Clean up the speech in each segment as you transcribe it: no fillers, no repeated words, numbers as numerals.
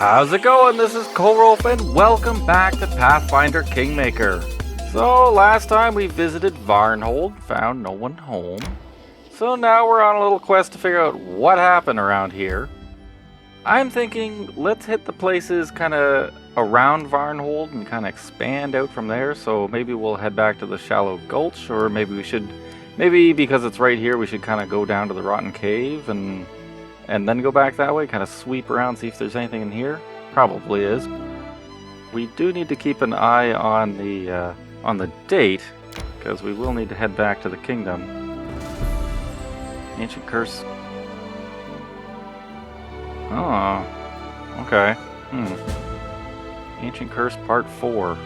How's it going? This is Kolrolf and welcome back to Pathfinder Kingmaker. So last time we visited Varnhold, found no one home. So now we're on a little quest to figure out what happened around here. I'm thinking let's hit the places kind of around Varnhold and kind of expand out from there. So maybe we'll head back to the Shallow Gulch, or maybe because it's right here we should kind of go down to the Rotten Cave and then go back that way, kind of sweep around, see if there's anything in here. Probably is. We do need to keep an eye on the date, because we will need to head back to the kingdom. Ancient Curse. Oh, okay. Ancient Curse Part 4.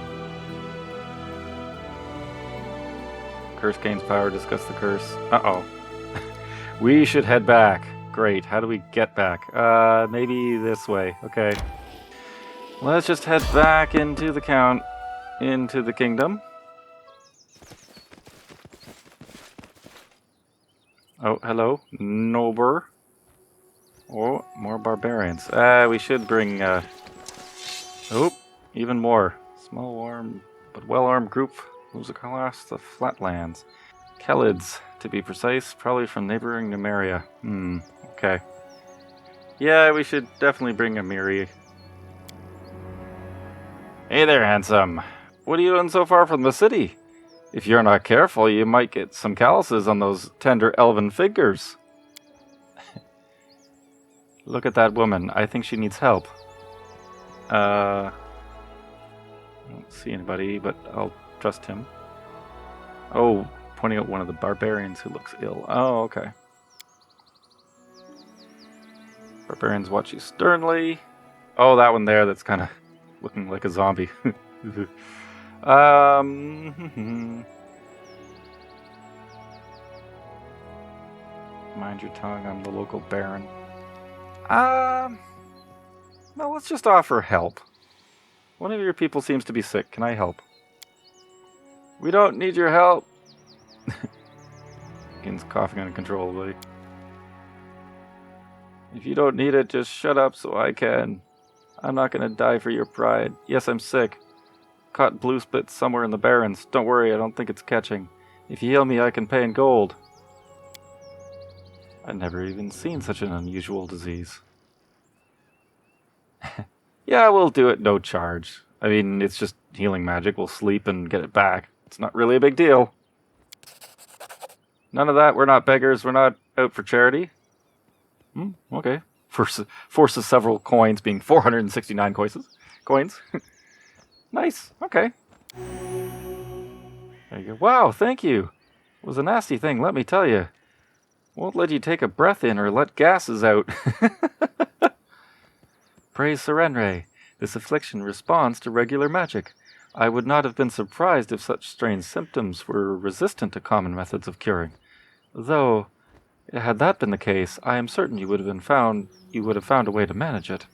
Curse gains power, discuss the curse. Uh-oh. We should head back. Great. How do we get back? Maybe this way. Okay. Let's just head back into the kingdom. Oh, hello. Nober. Oh, more barbarians. We should bring, even more. Small armed, but well-armed group moves across the flatlands. Kelids, to be precise, probably from neighboring Numeria. Okay. Yeah, we should definitely bring a Miri. Hey there, handsome. What are you doing so far from the city? If you're not careful, you might get some calluses on those tender elven fingers. Look at that woman. I think she needs help. I don't see anybody, but I'll trust him. Oh, pointing out one of the barbarians who looks ill. Oh, okay. Barbarians watch you sternly. Oh, that one there that's kind of looking like a zombie. Mind your tongue, I'm the local baron. No, let's just offer help. One of your people seems to be sick. Can I help? We don't need your help. Begins coughing uncontrollably. If you don't need it, just shut up so I can. I'm not gonna die for your pride. Yes, I'm sick. Caught blue spits somewhere in the barrens. Don't worry, I don't think it's catching. If you heal me, I can pay in gold. I've never even seen such an unusual disease. Yeah, we'll do it no charge. I mean, it's just healing magic. We'll sleep and get it back. It's not really a big deal. None of that. We're not beggars. We're not out for charity. Okay. Forces several coins, being 469 coins. Nice. Okay. There you go. Wow, thank you. It was a nasty thing, let me tell you. Won't let you take a breath in or let gases out. Praise Serenre. This affliction responds to regular magic. I would not have been surprised if such strange symptoms were resistant to common methods of curing. Though, had that been the case, I am certain you would have found a way to manage it.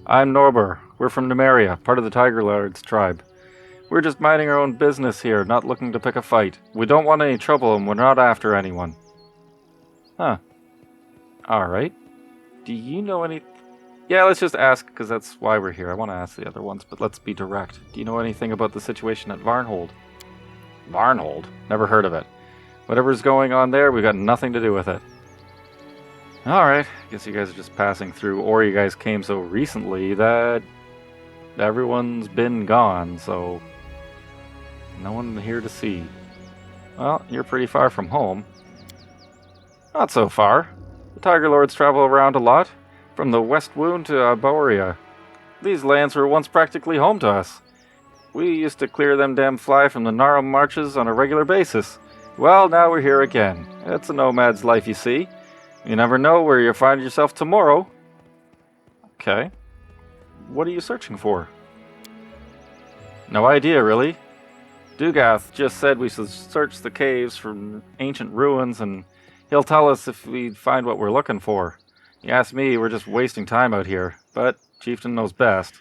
I'm Norbur. We're from Numeria, part of the Tiger Lord's tribe. We're just minding our own business here, not looking to pick a fight. We don't want any trouble and we're not after anyone. Huh. Alright. Do you know any... Yeah, let's just ask, because that's why we're here. I want to ask the other ones, but let's be direct. Do you know anything about the situation at Varnhold? Varnhold? Never heard of it. Whatever's going on there, we've got nothing to do with it. Alright, guess you guys are just passing through, or you guys came so recently that everyone's been gone, so no one here to see. Well, you're pretty far from home. Not so far. The Tiger Lords travel around a lot, from the West Wound to Arborea. These lands were once practically home to us. We used to clear them damn fly from the Gnarl marches on a regular basis. Well, now we're here again. It's a nomad's life, you see. You never know where you'll find yourself tomorrow. Okay. What are you searching for? No idea, really. Dugath just said we should search the caves for ancient ruins, and he'll tell us if we find what we're looking for. You ask me, we're just wasting time out here, but Chieftain knows best.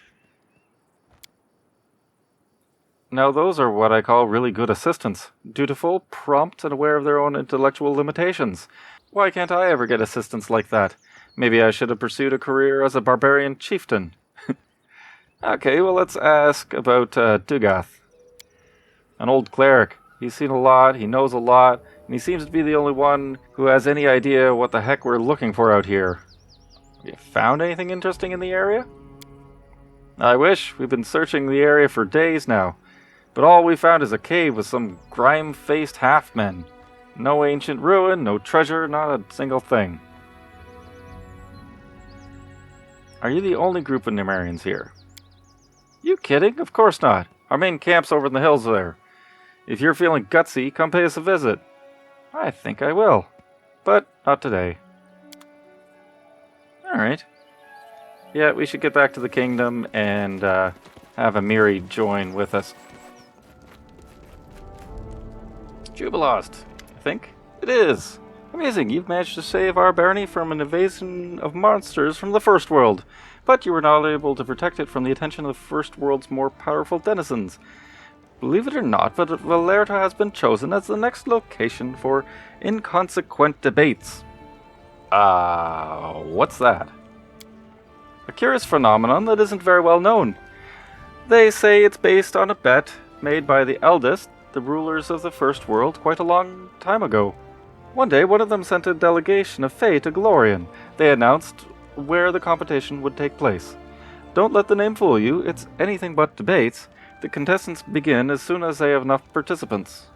Now those are what I call really good assistants. Dutiful, prompt, and aware of their own intellectual limitations. Why can't I ever get assistants like that? Maybe I should have pursued a career as a barbarian chieftain. Okay, well, let's ask about Dugath. An old cleric. He's seen a lot, he knows a lot, and he seems to be the only one who has any idea what the heck we're looking for out here. Have you found anything interesting in the area? I wish. We've been searching the area for days now, but all we found is a cave with some grime-faced half-men. No ancient ruin, no treasure, not a single thing. Are you the only group of Nemerians here? You kidding? Of course not. Our main camp's over in the hills there. If you're feeling gutsy, come pay us a visit. I think I will. But not today. Alright. Yeah, we should get back to the kingdom and have Amiri join with us. Jubilost, I think. It is. Amazing, you've managed to save our barony from an invasion of monsters from the First World. But you were not able to protect it from the attention of the First World's more powerful denizens. Believe it or not, but Valerta has been chosen as the next location for Inconsequent Debates. What's that? A curious phenomenon that isn't very well known. They say it's based on a bet made by the eldest, the rulers of the First World, quite a long time ago. One day, one of them sent a delegation of Fae to Glorian. They announced where the competition would take place. Don't let the name fool you, it's anything but debates. The contestants begin as soon as they have enough participants.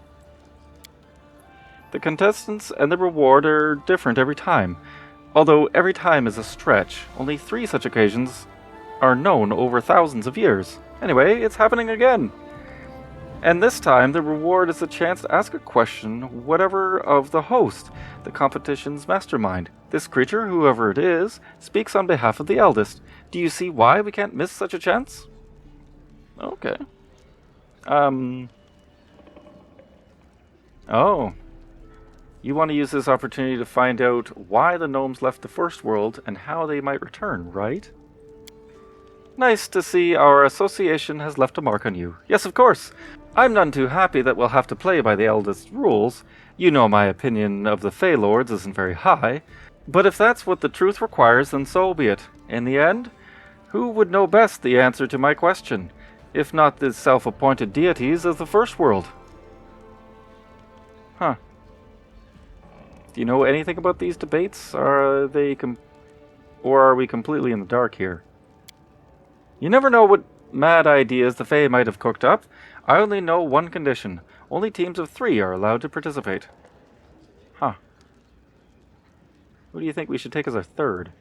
The contestants and the reward are different every time. Although every time is a stretch, only 3 such occasions are known over thousands of years. Anyway, it's happening again. And this time, the reward is a chance to ask a question, whatever of the host, the competition's mastermind. This creature, whoever it is, speaks on behalf of the eldest. Do you see why we can't miss such a chance? Okay. Oh. You want to use this opportunity to find out why the gnomes left the First World and how they might return, right? Nice to see our association has left a mark on you. Yes, of course. I'm none too happy that we'll have to play by the eldest rules. You know my opinion of the Fey Lords isn't very high. But if that's what the truth requires, then so be it. In the end, who would know best the answer to my question, if not the self-appointed deities of the First World? Huh. Do you know anything about these debates? Or are we completely in the dark here? You never know what mad ideas the Fae might have cooked up. I only know one condition. Only teams of 3 are allowed to participate. Huh. Who do you think we should take as our third?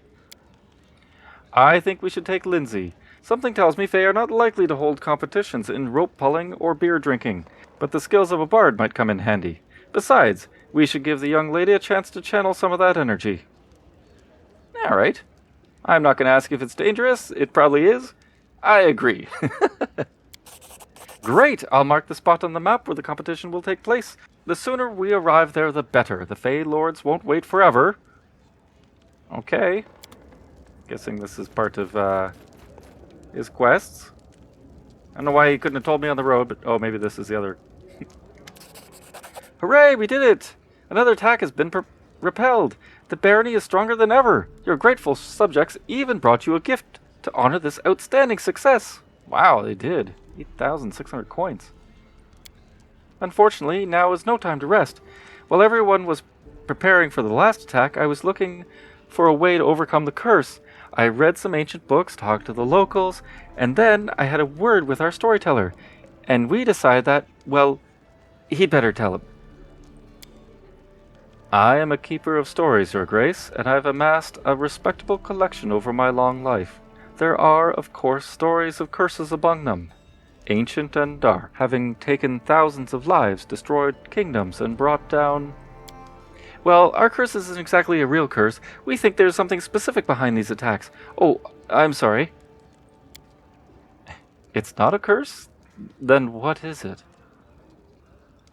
I think we should take Lindsay. Something tells me Fae are not likely to hold competitions in rope pulling or beer drinking, but the skills of a bard might come in handy. Besides, we should give the young lady a chance to channel some of that energy. Alright. I'm not going to ask if it's dangerous. It probably is. I agree. Great! I'll mark the spot on the map where the competition will take place. The sooner we arrive there, the better. The Fey Lords won't wait forever. Okay. Guessing this is part of his quests. I don't know why he couldn't have told me on the road, but oh, maybe this is the other. Hooray! We did it! Another attack has been repelled. The barony is stronger than ever. Your grateful subjects even brought you a gift to honor this outstanding success. Wow, they did. 8,600 coins. Unfortunately, now is no time to rest. While everyone was preparing for the last attack, I was looking for a way to overcome the curse. I read some ancient books, talked to the locals, and then I had a word with our storyteller. And we decided that, well, he'd better tell him. I am a keeper of stories, Your Grace, and I've amassed a respectable collection over my long life. There are, of course, stories of curses among them, ancient and dark, having taken thousands of lives, destroyed kingdoms, and brought down... Well, our curse isn't exactly a real curse. We think there's something specific behind these attacks. Oh, I'm sorry. It's not a curse? Then what is it?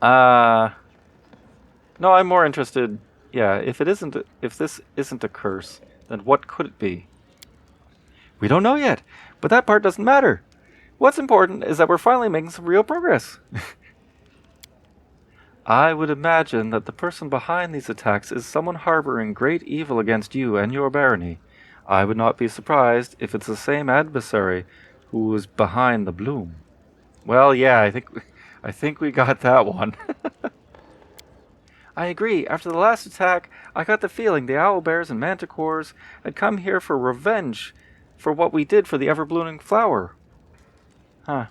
No, I'm more interested... Yeah, if this isn't a curse, then what could it be? We don't know yet, but that part doesn't matter. What's important is that we're finally making some real progress. I would imagine that the person behind these attacks is someone harboring great evil against you and your barony. I would not be surprised if it's the same adversary who was behind the bloom. Well, yeah, I think we got that one. I agree. After the last attack, I got the feeling the owlbears and manticores had come here for revenge for what we did for the ever-blooming flower. Huh.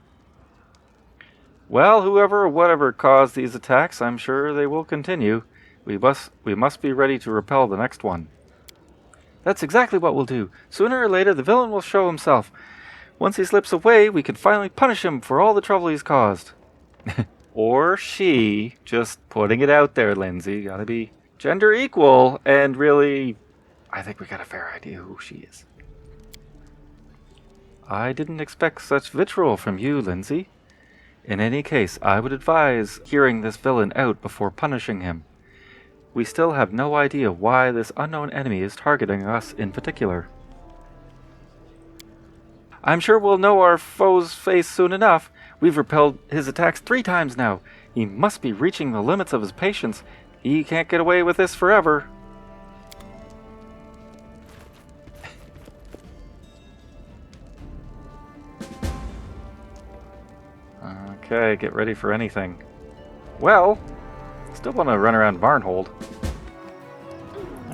Well, whoever or whatever caused these attacks, I'm sure they will continue. We must be ready to repel the next one. That's exactly what we'll do. Sooner or later, the villain will show himself. Once he slips away, we can finally punish him for all the trouble he's caused. Or she. Just putting it out there, Lindsay. Gotta be gender equal, and really, I think we got a fair idea who she is. I didn't expect such vitriol from you, Lindsay. In any case, I would advise hearing this villain out before punishing him. We still have no idea why this unknown enemy is targeting us in particular. I'm sure we'll know our foe's face soon enough. We've repelled his attacks 3 times now. He must be reaching the limits of his patience. He can't get away with this forever. Okay, get ready for anything. Well, still want to run around Varnhold.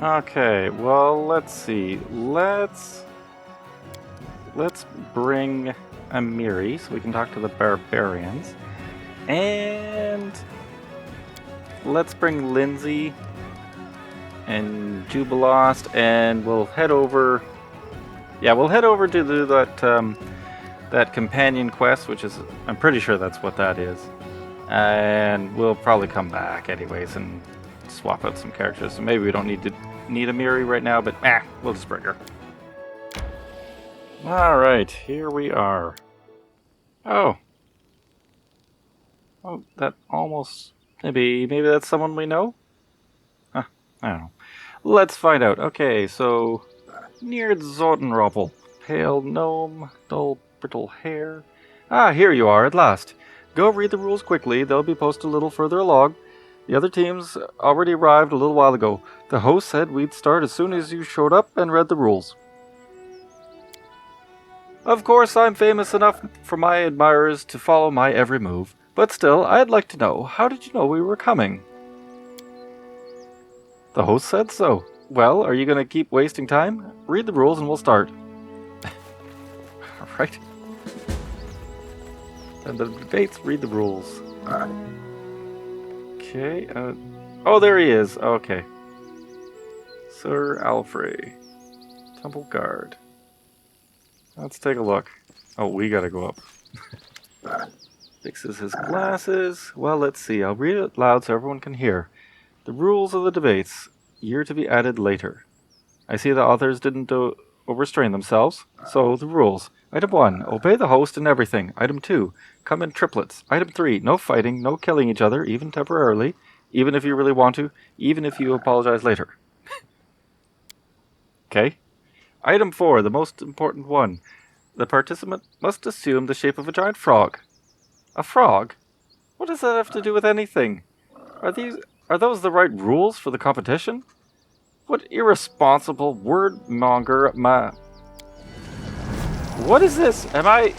Okay, well, let's see. Let's bring Amiri so we can talk to the barbarians. And let's bring Lindsay and Jubilost, and we'll head over. Yeah, we'll head over to do that companion quest, which is, I'm pretty sure that's what that is. And we'll probably come back anyways and swap out some characters. So maybe we don't need Amiri right now, but we'll just bring her. Alright, here we are. Oh, that almost... Maybe that's someone we know? Huh, I don't know. Let's find out. Okay, so... Near Zordenroppel. Pale gnome, dull brittle hair. Ah, here you are at last. Go read the rules quickly. They'll be posted a little further along. The other teams already arrived a little while ago. The host said we'd start as soon as you showed up and read the rules. Of course, I'm famous enough for my admirers to follow my every move, but still, I'd like to know, how did you know we were coming? The host said so. Well, are you going to keep wasting time? Read the rules and we'll start. Alright. And the debates, read the rules. Okay, oh, there he is. Okay. Sir Alfrey. Temple Guard. Let's take a look. Oh, we gotta go up. Fixes his glasses. Well, let's see. I'll read it loud so everyone can hear. The rules of the debates. Year to be added later. I see the authors didn't overstrain themselves. So, the rules. Item 1. Obey the host in everything. Item 2. Come in triplets. Item 3. No fighting, no killing each other, even temporarily. Even if you really want to. Even if you apologize later. Okay. Item 4, the most important one. The participant must assume the shape of a giant frog. A frog? What does that have to do with anything? Are those the right rules for the competition? What irresponsible wordmonger What is this? Am I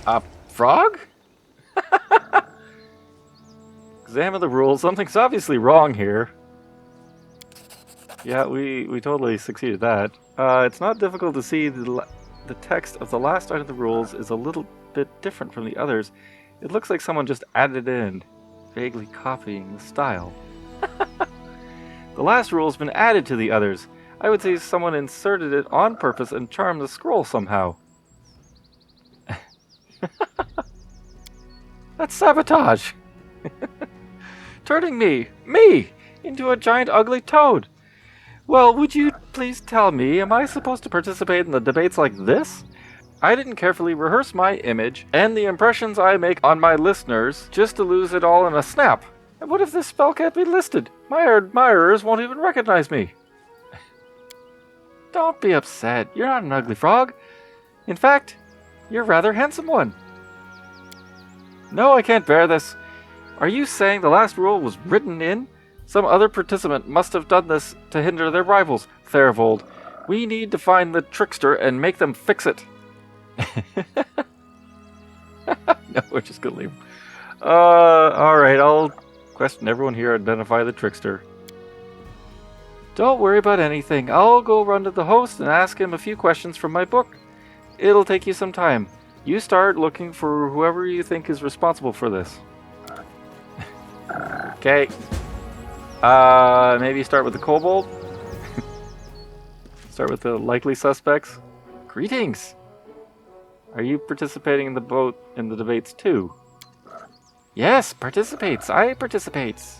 a frog? Examine the rules. Something's obviously wrong here. Yeah, we totally succeeded that. It's not difficult to see the text of the last item of the rules is a little bit different from the others. It looks like someone just added it in, vaguely copying the style. The last rule's been added to the others. I would say someone inserted it on purpose and charmed the scroll somehow. That's Sabotage! Turning me, into a giant ugly toad. Well, would you please tell me, am I supposed to participate in the debates like this? I didn't carefully rehearse my image and the impressions I make on my listeners just to lose it all in a snap. And what if this spell can't be listed? My admirers won't even recognize me. Don't be upset. You're not an ugly frog. In fact, you're a rather handsome one. No, I can't bear this. Are you saying the last rule was written in? Some other participant must have done this to hinder their rivals. Varnhold, we need to find the trickster and make them fix it. No, we're just gonna leave him. Alright, I'll question everyone here and identify the trickster. Don't worry about anything. I'll go run to the host and ask him a few questions from my book. It'll take you some time. You start looking for whoever you think is responsible for this. Okay. Maybe start with the kobold? Start with the likely suspects? Greetings! Are you participating in the debates too? Yes, participates. I participates.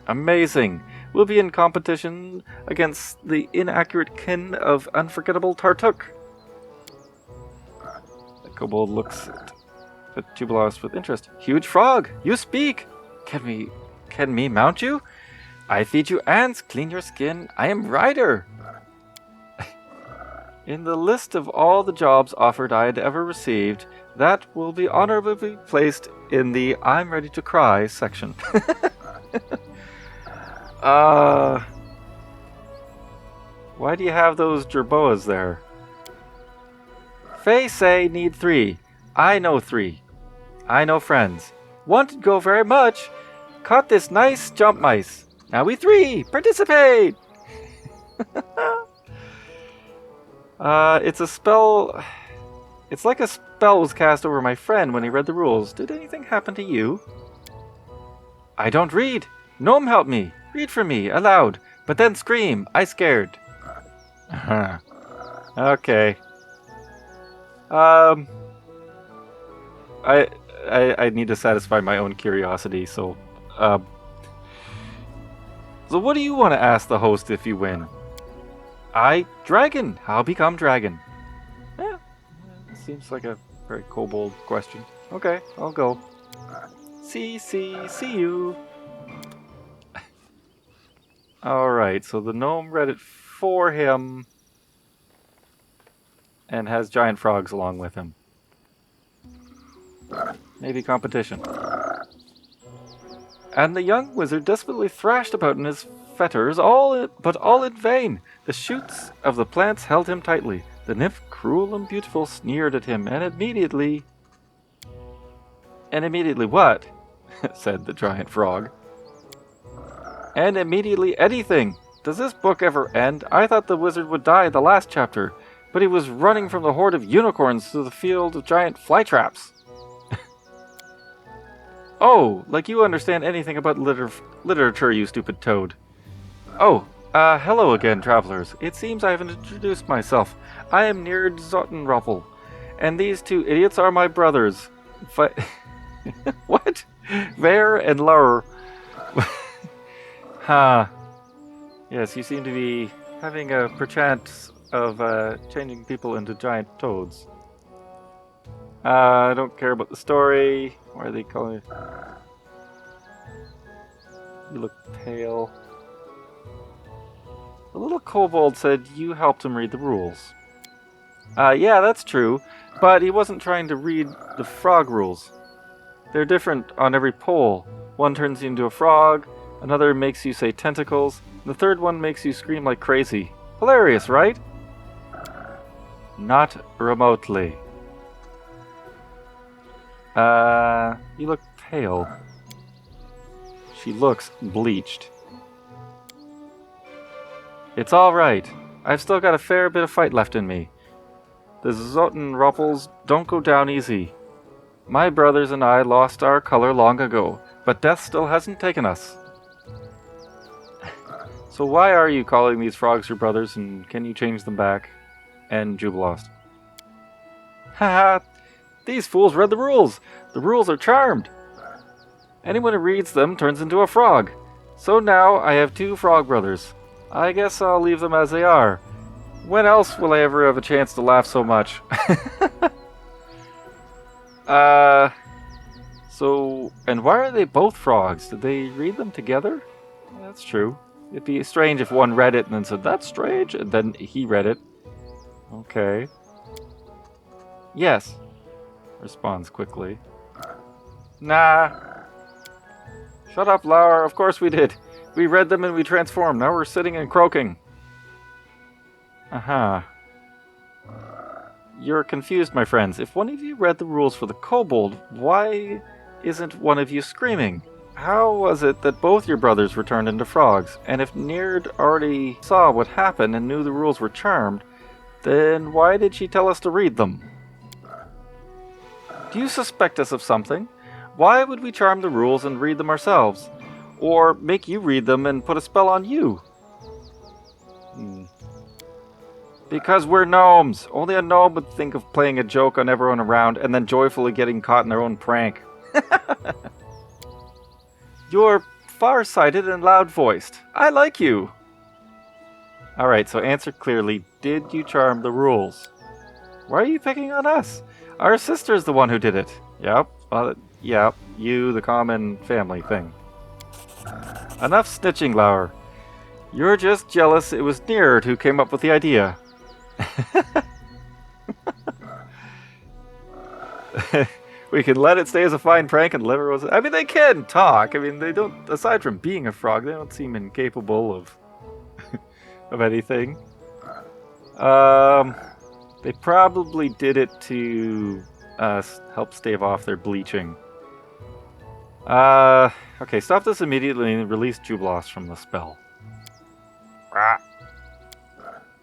Amazing. We'll be in competition against the inaccurate kin of unforgettable Tartuk. The kobold looks at Jubilost with interest. Huge frog, you speak. Can me mount you? I feed you ants, clean your skin. I am rider. In the list of all the jobs offered I had ever received, that will be honorably placed in the I'm ready to cry section. Why do you have those jerboas there? Faye say need 3. I know 3. I know friends. Want to go very much. Caught this nice jump mice. Now we 3. Participate! It's a spell... It's like a spell was cast over my friend when he read the rules. Did anything happen to you? I don't read. Gnome help me. Read for me, aloud. But then scream. I scared. Okay. I need to satisfy my own curiosity, so... So what do you want to ask the host if you win? Dragon. How become dragon? Yeah, seems like a very kobold question. Okay, I'll go. See you. Alright, so the gnome read it for him and has giant frogs along with him. Maybe competition. And the young wizard desperately thrashed about in his fetters, but all in vain. The shoots of the plants held him tightly. The nymph, cruel and beautiful, sneered at him, and immediately... And immediately what? Said the giant frog. And immediately anything! Does this book ever end? I thought the wizard would die in the last chapter, but he was running from the horde of unicorns to the field of giant flytraps. Oh, like you understand anything about literature, you stupid toad. Oh, hello again, travelers. It seems I haven't introduced myself. I am Nerd Zottenroppel, and these 2 idiots are my brothers. What? Ver and Lur. Yes, you seem to be having a perchance of changing people into giant toads. I don't care about the story. Why are they calling it? You look pale. The little kobold said you helped him read the rules. Yeah, that's true, but he wasn't trying to read the frog rules. They're different on every pole. One turns you into a frog, another makes you say tentacles, and the third one makes you scream like crazy. Hilarious, right? Not remotely. You look pale. She looks bleached. It's alright. I've still got a fair bit of fight left in me. The Zottenroppels don't go down easy. My brothers and I lost our color long ago, but death still hasn't taken us. So why are you calling these frogs your brothers, and can you change them back? And Jubilost. Haha! These fools read the rules! The rules are charmed! Anyone who reads them turns into a frog. So now I have 2 frog brothers. I guess I'll leave them as they are. When else will I ever have a chance to laugh so much? And why are they both frogs? Did they read them together? That's true. It'd be strange if one read it and then said, that's strange, and then he read it. Okay. Yes. Responds quickly. Nah. Shut up, Laura. Of course we did. We read them and we transformed. Now we're sitting and croaking. Aha. You're confused, my friends. If one of you read the rules for the kobold, why isn't one of you screaming? How was it that both your brothers were turned into frogs? And if Nerd already saw what happened and knew the rules were charmed, then why did she tell us to read them? Do you suspect us of something? Why would we charm the rules and read them ourselves? Or make you read them and put a spell on you? Because we're gnomes. Only a gnome would think of playing a joke on everyone around and then joyfully getting caught in their own prank. You're far-sighted and loud-voiced. I like you. Alright, so answer clearly. Did you charm the rules? Why are you picking on us? Our sister's the one who did it. Yep. Yep. You, the common family thing. Enough snitching, Lauer. You're just jealous it was Nerd who came up with the idea. We can let it stay as a fine prank and let everyone... I mean, they can talk. I mean, they don't... Aside from being a frog, they don't seem incapable of... of anything. They probably did it to help stave off their bleaching. Okay, stop this immediately and release Jubilost from the spell. Rah.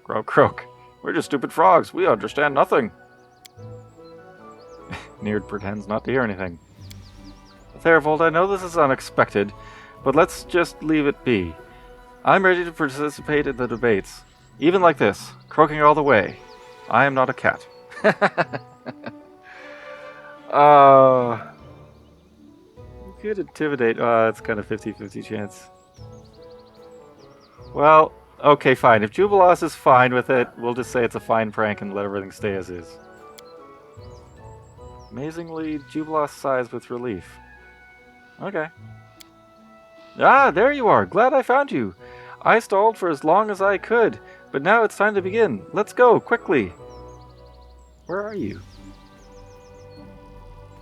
Croak, croak. We're just stupid frogs. We understand nothing. Nerd pretends not to hear anything. Varnhold, I know this is unexpected, but let's just leave it be. I'm ready to participate in the debates. Even like this, croaking all the way. I am not a cat. You could intimidate. It's kind of 50-50 chance. Well, okay, fine. If Jubilost is fine with it, we'll just say it's a fine prank and let everything stay as is. Amazingly, Jubilost sighs with relief. Okay. Ah, there you are. Glad I found you. I stalled for as long as I could, but now it's time to begin. Let's go, quickly. Where are you?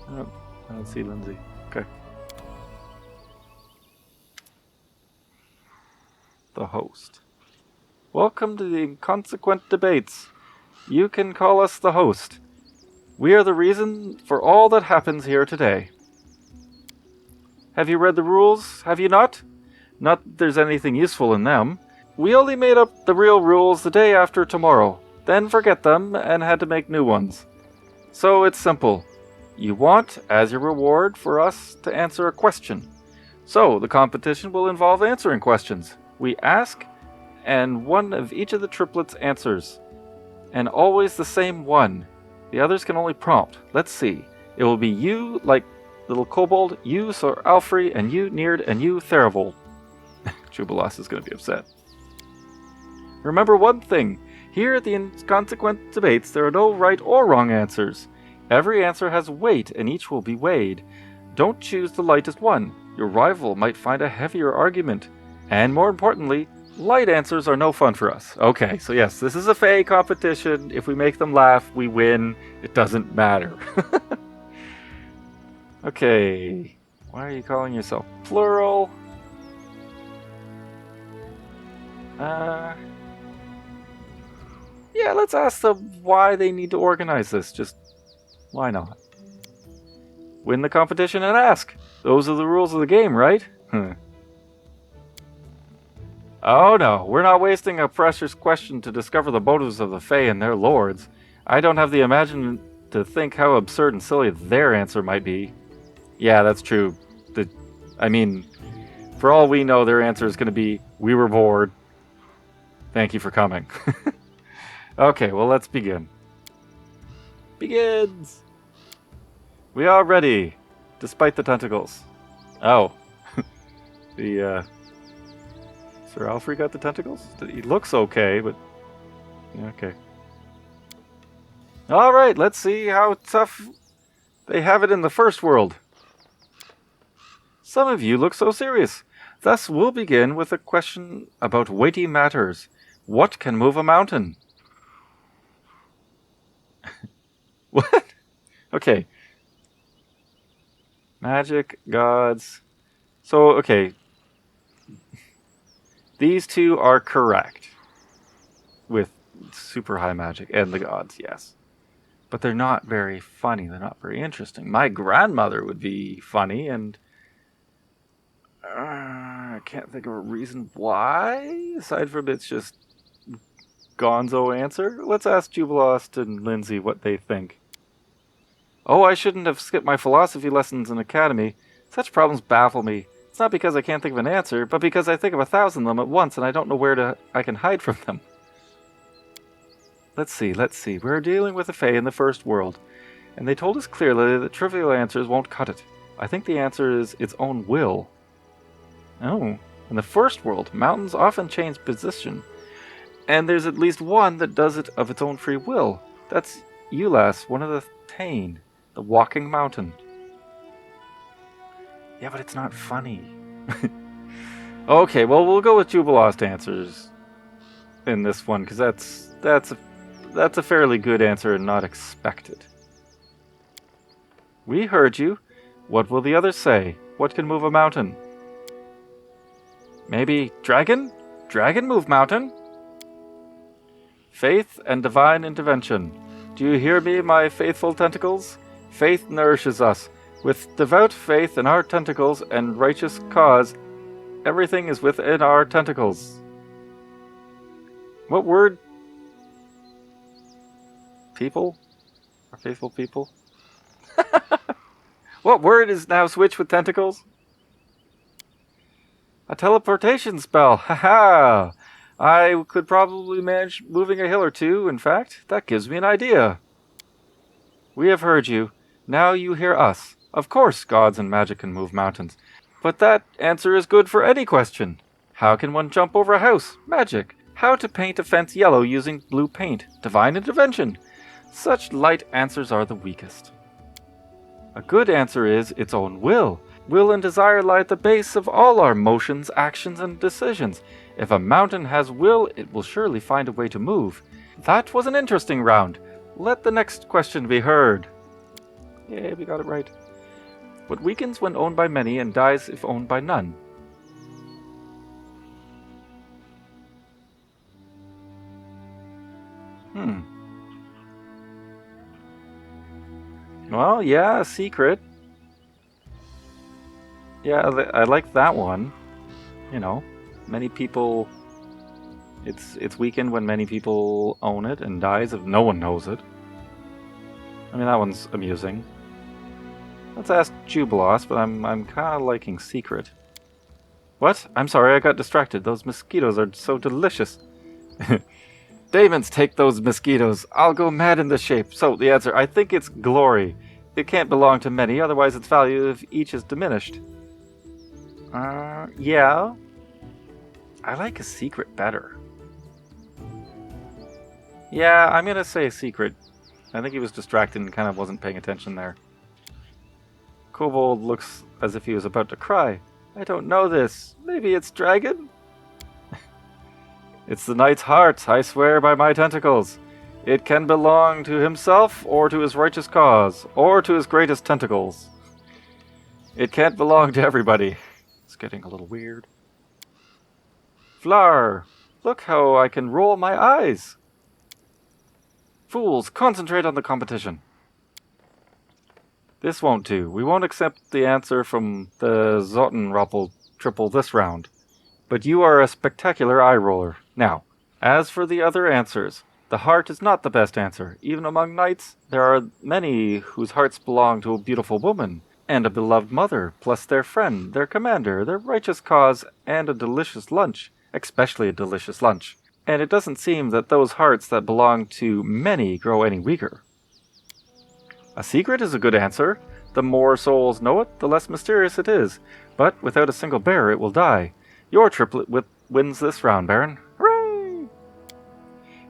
Oh, I don't see Lindsay. Okay. The host. Welcome to the Inconsequent Debates. You can call us the host. We are the reason for all that happens here today. Have you read the rules? Have you not? Not that there's anything useful in them. We only made up the real rules the day after tomorrow, then forget them and had to make new ones. So it's simple. You want, as your reward, for us to answer a question. So the competition will involve answering questions. We ask, and one of each of the triplets answers. And always the same one. The others can only prompt. Let's see. It will be you, like little kobold, you, Sir Alfrey, and you, Nerd, and you, Varnhold. Jubilost is going to be upset. Remember one thing. Here at the Inconsequent Debates, there are no right or wrong answers. Every answer has weight, and each will be weighed. Don't choose the lightest one. Your rival might find a heavier argument. And more importantly, light answers are no fun for us. Okay, so yes, this is a Fae competition. If we make them laugh, we win. It doesn't matter. Okay. Why are you calling yourself plural? Yeah, let's ask them why they need to organize this. Just, why not? Win the competition and ask. Those are the rules of the game, right? Oh no, we're not wasting a precious question to discover the motives of the Fae and their lords. I don't have the imagination to think how absurd and silly their answer might be. Yeah, that's true. I mean, for all we know, their answer is going to be, we were bored. Thank you for coming. Okay, well, let's begin. Begins! We are ready, despite the tentacles. Oh. Sir Alfred got the tentacles? He looks okay, but... Yeah, okay. Alright, let's see how tough they have it in the first world. Some of you look so serious. Thus, we'll begin with a question about weighty matters. What can move a mountain? What? Okay. Magic, gods. So, okay. These two are correct. With super high magic and the gods, yes. But they're not very funny. They're not very interesting. My grandmother would be funny, and I can't think of a reason why, aside from it's just gonzo answer. Let's ask Jubilost and Lindsay what they think. Oh, I shouldn't have skipped my philosophy lessons in Academy. Such problems baffle me. It's not because I can't think of an answer, but because I think of 1,000 of them at once and I don't know where I can hide from them. Let's see. We're dealing with a Fae in the first world, and they told us clearly that trivial answers won't cut it. I think the answer is its own will. Oh, in the first world, mountains often change position, and there's at least one that does it of its own free will. That's Ulas, one of the Tane, the walking mountain. Yeah, but it's not funny. Okay, well, we'll go with Jubilost answers in this one, because that's a fairly good answer and not expected. We heard you. What will the others say? What can move a mountain? Maybe dragon? Dragon move mountain? Faith and divine intervention. Do you hear me, my faithful tentacles? Faith nourishes us. With devout faith in our tentacles and righteous cause, everything is within our tentacles. What word? People? Our faithful people? What word is now switched with tentacles? A teleportation spell. Haha! I could probably manage moving a hill or two. In fact, that gives me an idea. We have heard you. Now you hear us. Of course, gods and magic can move mountains. But that answer is good for any question. How can one jump over a house? Magic. How to paint a fence yellow using blue paint? Divine intervention. Such light answers are the weakest. A good answer is its own will. Will and desire lie at the base of all our motions, actions, and decisions. If a mountain has will, it will surely find a way to move. That was an interesting round. Let the next question be heard. Yeah, we got it right. What weakens when owned by many and dies if owned by none? Well, yeah, a secret. Yeah, I like that one. You know, many people... It's weakened when many people own it and dies if no one knows it. I mean, that one's amusing. Let's ask Jubilost, but I'm kind of liking secret. What? I'm sorry, I got distracted. Those mosquitoes are so delicious. Demons, take those mosquitoes. I'll go mad in this shape. So, the answer, I think it's glory. It can't belong to many, otherwise its value of each is diminished. Yeah. I like a secret better. Yeah, I'm gonna say a secret. I think he was distracted and kind of wasn't paying attention there. Kobold looks as if he was about to cry. I don't know this. Maybe it's dragon? It's the knight's heart, I swear by my tentacles. It can belong to himself, or to his righteous cause, or to his greatest tentacles. It can't belong to everybody. It's getting a little weird. Flar, look how I can roll my eyes. Fools, concentrate on the competition. This won't do. We won't accept the answer from the Zottenroppel triple this round. But you are a spectacular eye roller. Now, as for the other answers, the heart is not the best answer. Even among knights, there are many whose hearts belong to a beautiful woman, and a beloved mother, plus their friend, their commander, their righteous cause, and a delicious lunch, especially a delicious lunch. And it doesn't seem that those hearts that belong to many grow any weaker. A secret is a good answer. The more souls know it, the less mysterious it is. But without a single bearer, it will die. Your triplet wins this round, Baron. Hooray!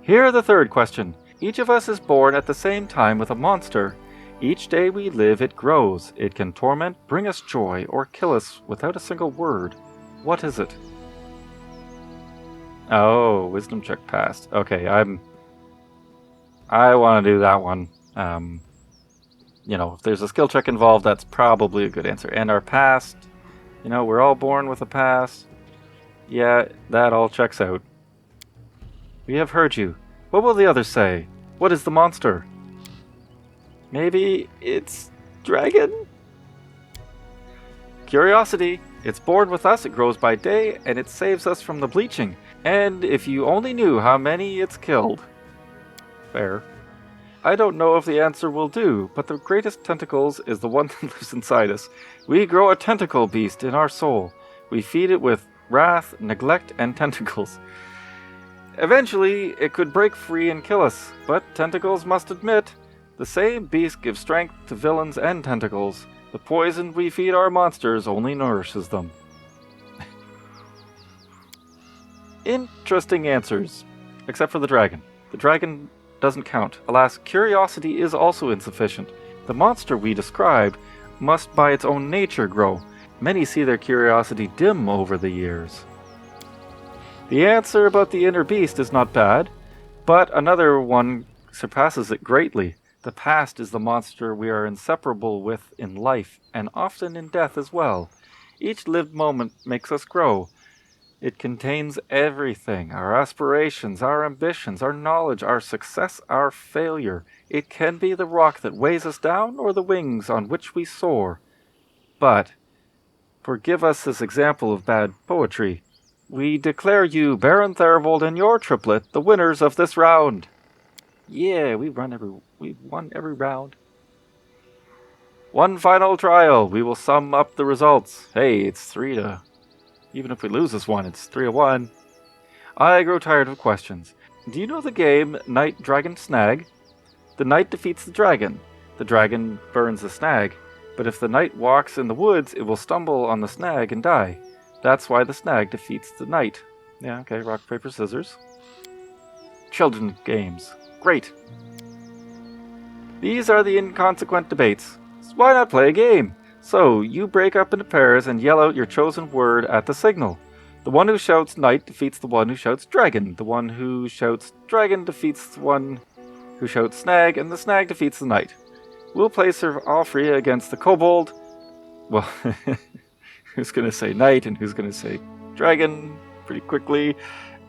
Here the third question. Each of us is born at the same time with a monster. Each day we live, it grows. It can torment, bring us joy, or kill us without a single word. What is it? Oh, wisdom check passed. Okay, I want to do that one. if there's a skill check involved, that's probably a good answer. And our past, we're all born with a past. Yeah, that all checks out. We have heard you. What will the others say? What is the monster? Maybe it's dragon? Curiosity. It's born with us, it grows by day, and it saves us from the bleaching. And if you only knew how many it's killed. Fair. I don't know if the answer will do, but the greatest tentacles is the one that lives inside us. We grow a tentacle beast in our soul. We feed it with wrath, neglect, and tentacles. Eventually, it could break free and kill us, but tentacles must admit, the same beast gives strength to villains and tentacles. The poison we feed our monsters only nourishes them. Interesting answers. Except for the dragon. The dragon doesn't count. Alas, curiosity is also insufficient. The monster we described must by its own nature grow. Many see their curiosity dim over the years. The answer about the inner beast is not bad, but another one surpasses it greatly. The past is the monster we are inseparable with in life, and often in death as well. Each lived moment makes us grow. It contains everything, our aspirations, our ambitions, our knowledge, our success, our failure. It can be the rock that weighs us down or the wings on which we soar. But, forgive us this example of bad poetry, we declare you, Baron Varnhold, and your triplet, the winners of this round. Yeah, we won every round. One final trial. We will sum up the results. Hey, it's 3-1. Even if we lose this one, it's 3-1. I grow tired of questions. Do you know the game Knight Dragon Snag? The knight defeats the dragon. The dragon burns the snag. But if the knight walks in the woods, it will stumble on the snag and die. That's why the snag defeats the knight. Yeah, okay, rock, paper, scissors. Children's games. Great. These are the Inconsequent Debates. So why not play a game? So, you break up into pairs and yell out your chosen word at the signal. The one who shouts knight defeats the one who shouts dragon. The one who shouts dragon defeats the one who shouts snag, and the snag defeats the knight. We'll play Sir Alfrey against the kobold. Well, who's going to say knight and who's going to say dragon pretty quickly.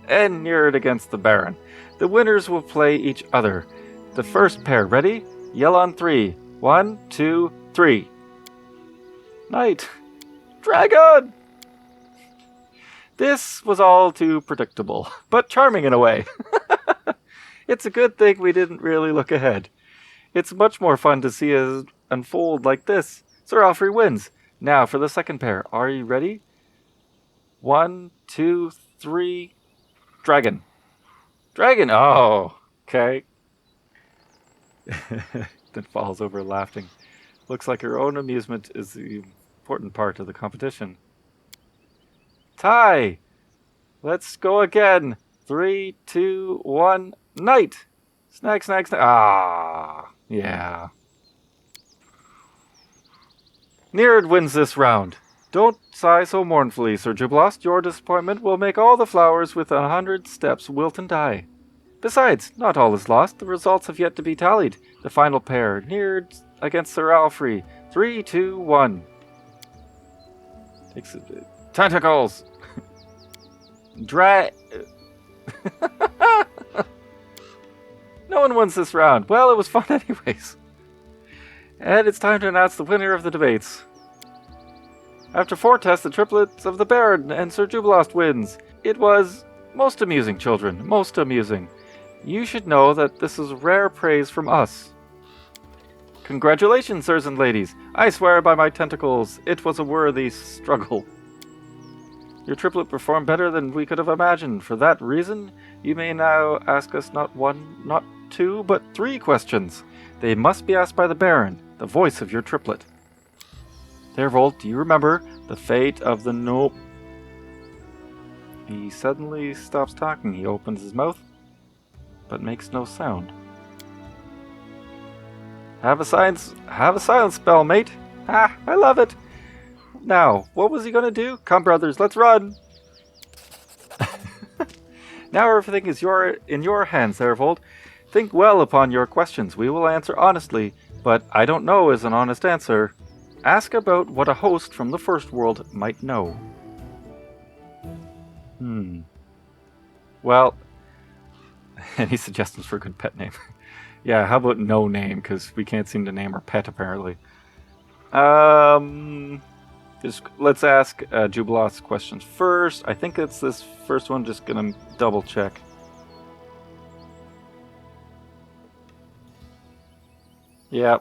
And Nerd against the Baron. The winners will play each other. The first pair, ready? Yell on 3. 1, 2, 3. Knight. Dragon! This was all too predictable, but charming in a way. It's a good thing we didn't really look ahead. It's much more fun to see it unfold like this. Sir Alfrey wins. Now for the second pair. Are you ready? 1, 2, 3. Dragon. Dragon! Oh, okay. Then falls over laughing. Looks like her own amusement is the important part of the competition. Tie! Let's go again. 3, 2, 1. Knight! Snag, snag, snag. Ah, yeah. Nerd wins this round. Don't sigh so mournfully, Sir Jubilost. Your disappointment will make all the flowers with 100 steps wilt and die. Besides, not all is lost. The results have yet to be tallied. The final pair, Nerd against Sir Alfrey. 3, 2, 1. Takes it. Tentacles! No one wins this round. Well, it was fun anyways. And it's time to announce the winner of the debates. After 4 tests, the triplets of the Baron and Sir Jubilost wins. It was most amusing, children. Most amusing. You should know that this is rare praise from us. Congratulations, sirs and ladies. I swear by my tentacles, it was a worthy struggle. Your triplet performed better than we could have imagined. For that reason, you may now ask us not 1, not 2, but 3 questions. They must be asked by the Baron, the voice of your triplet. Varnhold, do you remember the fate of the Nope? He suddenly stops talking. He opens his mouth, but makes no sound. Have a silence spell, mate. Ha! I love it. Now, what was he gonna do? Come, brothers, let's run. Now everything is in your hands, Varnhold. Think well upon your questions. We will answer honestly. But I don't know is an honest answer. Ask about what a host from the first world might know. Well, any suggestions for a good pet name? Yeah, how about no name, because we can't seem to name our pet, apparently. Let's ask Jubilost questions first. I think it's this first one, just gonna double check. Yeah,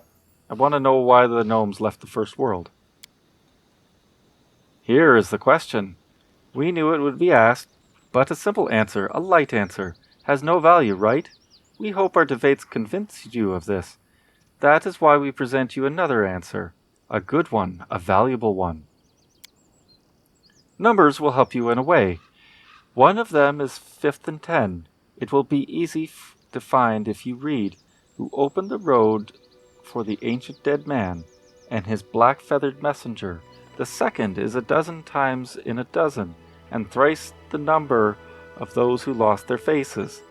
I want to know why the gnomes left the first world. Here is the question. We knew it would be asked, but a simple answer, a light answer, has no value, right? We hope our debates convinced you of this. That is why we present you another answer. A good one, a valuable one. Numbers will help you in a way. One of them is 5th and 10. It will be easy to find if you read, who opened the road for the ancient dead man, and his black-feathered messenger. The second is 12 times in 12, and thrice the number of those who lost their faces.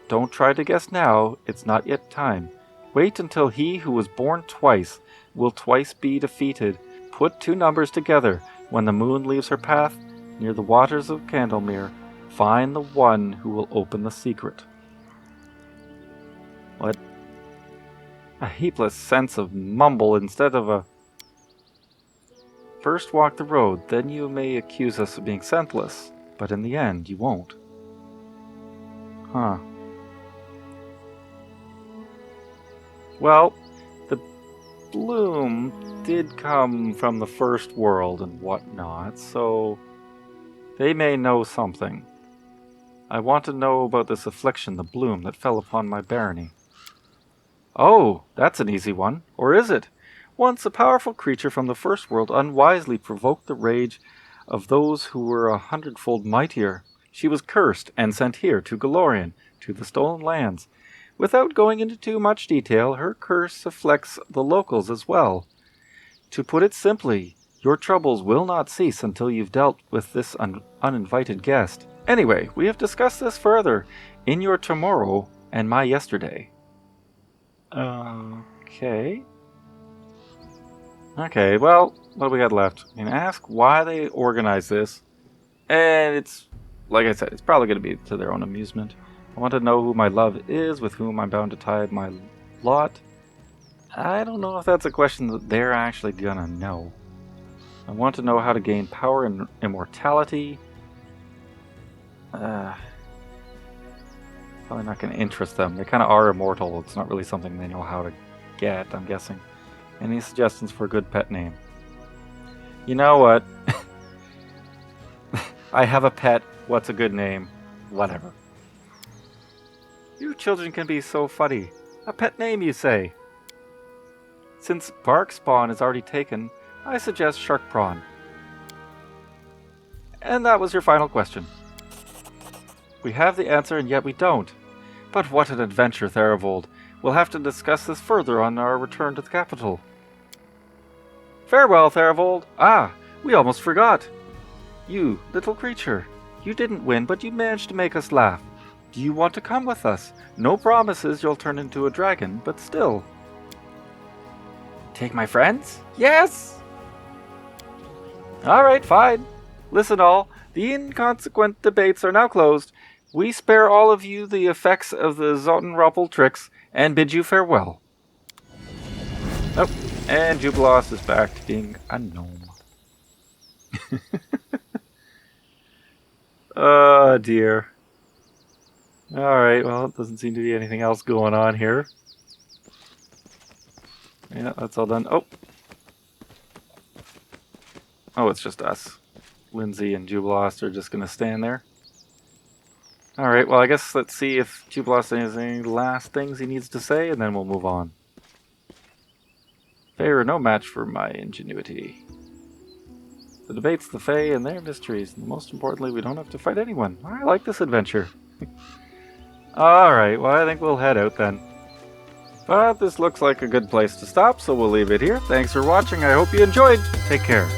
Don't try to guess now, it's not yet time. Wait until he who was born twice will twice be defeated. Put two numbers together. When the moon leaves her path, near the waters of Candlemere, find the one who will open the secret. What? A heapless sense of mumble instead of a... First walk the road, then you may accuse us of being scentless, but in the end you won't. Huh. Well, the bloom did come from the first world and whatnot, so they may know something. I want to know about this affliction, the bloom that fell upon my barony. Oh, that's an easy one. Or is it? Once a powerful creature from the first world unwisely provoked the rage of those who were 100-fold mightier. She was cursed and sent here to Golorion, to the Stolen Lands. Without going into too much detail, her curse afflicts the locals as well. To put it simply, your troubles will not cease until you've dealt with this uninvited guest. Anyway, we have discussed this further in your tomorrow and my yesterday. Okay, well, what do we got left? I can ask why they organize this, and it's, like I said, it's probably going to be to their own amusement. I want to know who my love is, with whom I'm bound to tie my lot. I don't know if that's a question that they're actually gonna know. I want to know how to gain power and immortality. Probably not going to interest them. They kind of are immortal. It's not really something they know how to get, I'm guessing. Any suggestions for a good pet name? You know what? I have a pet. What's a good name? Whatever. You children can be so funny. A pet name, you say? Since Bark Spawn is already taken, I suggest Shark Prawn. And that was your final question. We have the answer and yet we don't. But what an adventure, Varnhold. We'll have to discuss this further on our return to the capital. Farewell, Varnhold. Ah, we almost forgot. You, little creature. You didn't win, but you managed to make us laugh. Do you want to come with us? No promises you'll turn into a dragon, but still. Take my friends? Yes! Alright, fine. Listen all, the Inconsequent Debates are now closed. We spare all of you the effects of the Zotenroppel tricks, and bid you farewell. Oh, and Jubilost is back to being a gnome. Oh dear. Alright, well, it doesn't seem to be anything else going on here. Yeah, that's all done. Oh, it's just us. Lindsay and Jubilost are just going to stand there. Alright, well, I guess let's see if Jubilost has any last things he needs to say, and then we'll move on. Fae are no match for my ingenuity. The debates, the Fae, and their mysteries. And most importantly, we don't have to fight anyone. I like this adventure. Alright, well, I think we'll head out then. But this looks like a good place to stop, so we'll leave it here. Thanks for watching. I hope you enjoyed. Take care.